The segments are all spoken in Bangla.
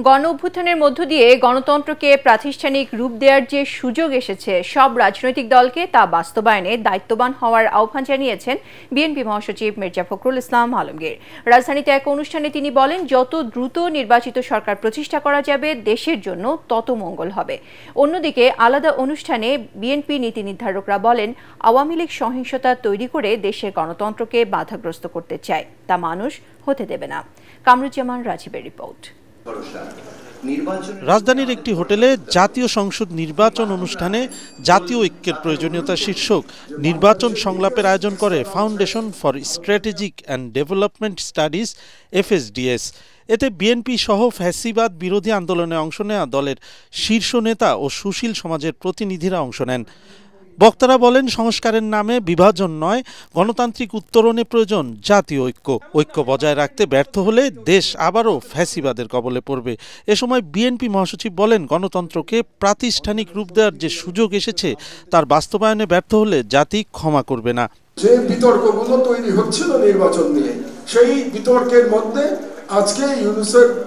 গণ অভ্যুত্থানের মধ্য দিয়ে গণতন্ত্রকে প্রাতিষ্ঠানিক রূপ দেওয়ার যে সুযোগ এসেছে, সব রাজনৈতিক দলকে তা বাস্তবায়নে দায়িত্ববান হওয়ার আহ্বান জানিয়েছেন বিএনপি মহাসচিব মির্জা ফখরুল ইসলাম আলমগীর। রাজধানীতে এক অনুষ্ঠানে তিনি বলেন, যত দ্রুত নির্বাচিত সরকার প্রতিষ্ঠা করা যাবে দেশের জন্য তত মঙ্গল হবে। অন্যদিকে আলাদা অনুষ্ঠানে বিএনপি নীতি নির্ধারকরা বলেন, আওয়ামী লীগ সহিংসতা তৈরি করে দেশের গণতন্ত্রকে বাধাগ্রস্ত করতে চায়, তা মানুষ হতে দেবে না। কামরুজ্জামান রাজীবের রিপোর্ট। রাজধানীর একটি হোটেলে জাতীয় সংসদ নির্বাচন অনুষ্ঠানে জাতীয় ঐক্যের প্রয়োজনীয়তা শীর্ষক নির্বাচন সংলাপের আয়োজন করে foundation for strategic and development studies FSDS। এতে বিএনপি সহ ফ্যাসিবাদ বিরোধী আন্দোলনে অংশ নেওয়া দলের শীর্ষ নেতা ও সুশীল সমাজের প্রতিনিধিরা অংশ নেন। বক্তারা বলেন, সংস্কারের নামে বিভাজন নয়, গণতান্ত্রিক উত্তরণে প্রয়োজন জাতীয় ঐক্য। ঐক্য বজায় রাখতে ব্যর্থ হলে দেশ আবারও ফ্যাসিবাদের কবলে পড়বে। এ সময় বিএনপি মহাসচিব বলেন, গণতন্ত্রকে প্রাতিষ্ঠানিক রূপ দেওয়ার যে সুযোগ এসেছে তার বাস্তবায়নে ব্যর্থ হলে জাতি ক্ষমা করবে না। যে বিতর্কগুলো তৈরি হচ্ছিল নির্বাচন নিয়ে, সেই বিতর্কের মধ্যে আজকে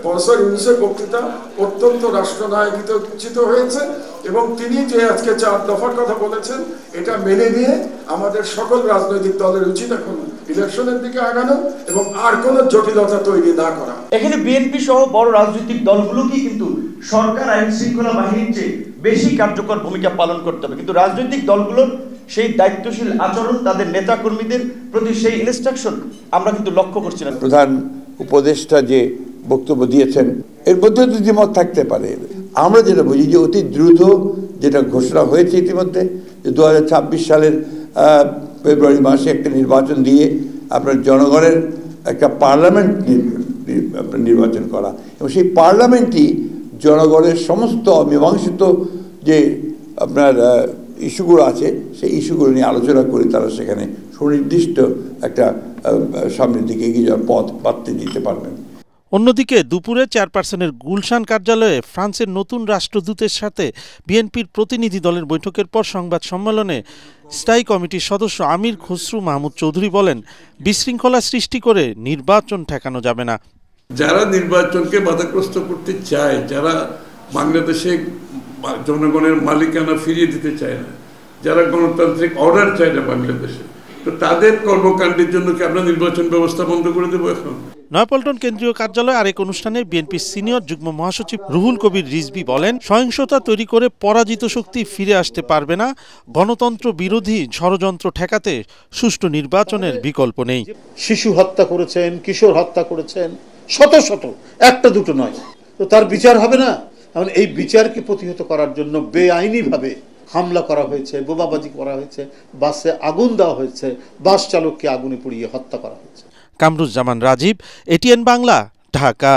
প্রফেসর ইউনূসের বক্তৃতা অত্যন্ত রাষ্ট্রনায়কিত উচিত হয়েছে এবং তিনি যে আজকে 4 দফার কথা বলেছেন, এটা মেনে নিয়ে আমাদের সকল রাজনৈতিক দলের উচিত এখন ইলেকশনের দিকে আগানো এবং আর কোনো জটিলতা তৈরি না করা। এখানে বিএনপি সহ বড় রাজনৈতিক দলগুলোকে কিন্তু সরকার আইন শৃঙ্খলা বাহিনীর চেয়ে বেশি কার্যকর ভূমিকা পালন করতে হবে, কিন্তু রাজনৈতিক দলগুলোর সেই দায়িত্বশীল আচরণ, তাদের নেতাকর্মীদের প্রতি সেই ইনস্ট্রাকশন আমরা কিন্তু লক্ষ্য করছি না। প্রধান উপদেষ্টা যে বক্তব্য দিয়েছেন, এর মধ্যে তো দ্বিমত থাকতে পারে। আমরা যেটা বুঝি যে অতি দ্রুত যেটা ঘোষণা হয়েছে ইতিমধ্যে, যে 2026 সালের ফেব্রুয়ারি মাসে একটা নির্বাচন দিয়ে আপনার জনগণের একটা পার্লামেন্ট নির্বাচন করা, এবং সেই পার্লামেন্টই জনগণের সমস্ত অমীমাংসিত যে আপনার ইস্যুগুলো আছে, সেই ইস্যুগুলো নিয়ে আলোচনা করে তারা সেখানে সুনির্দিষ্ট একটা সামনের দিকে এগিয়ে যাওয়ার পথ বাততে দিতে পারবেন। অন্যদিকে দুপুরে চেয়ারপারসনের গুলশান কার্যালয়ে ফ্রান্সের নতুন রাষ্ট্রদূতের সাথে বিএনপির প্রতিনিধি দলের বৈঠকের পর সংবাদ সম্মেলনে স্থায়ী কমিটির সদস্য আমির খসরু মাহমুদ চৌধুরী বলেন, বিশৃঙ্খলা সৃষ্টি করে নির্বাচন ঠেকানো যাবে না। যারা নির্বাচনকে বাধাগ্রস্ত করতে চায়, যারা বাংলাদেশে জনগণের মালিকানা ফিরিয়ে দিতে চায় না, যারা গণতান্ত্রিক অর্ডার চায় না বাংলাদেশে, তো তাদের কর্মকাণ্ডের জন্য কি আমরা নির্বাচন ব্যবস্থা বন্ধ করে দেবো এখন? নয়াপল্টন কেন্দ্রীয় কার্যালয়ে আরেক অনুষ্ঠানে বিএনপির সিনিয়র যুগ্ম মহাসচিব রুহুল কবির রিজভী বলেন, সহিংসতা তৈরি করে পরাজিত শক্তি ফিরে আসতে পারবে না। গণতন্ত্র বিরোধী ষড়যন্ত্র ঠেকাতে সুষ্ঠু নির্বাচনের বিকল্প নেই। শিশু হত্যা করেছেন, কিশোর হত্যা করেছেন, শত শত, একটা দুটো নয়, তো তার বিচার হবে না? এখন এই বিচারকে প্রতিহত করার জন্য বেআইনিভাবে হামলা করা হয়েছে, বোমাবাজি করা হয়েছে, বাসে আগুন দেওয়া হয়েছে, বাস চালককে আগুনে পুড়িয়ে হত্যা করা হয়েছে। কামরুজ্জামান রাজীব, ATN বাংলা, ঢাকা।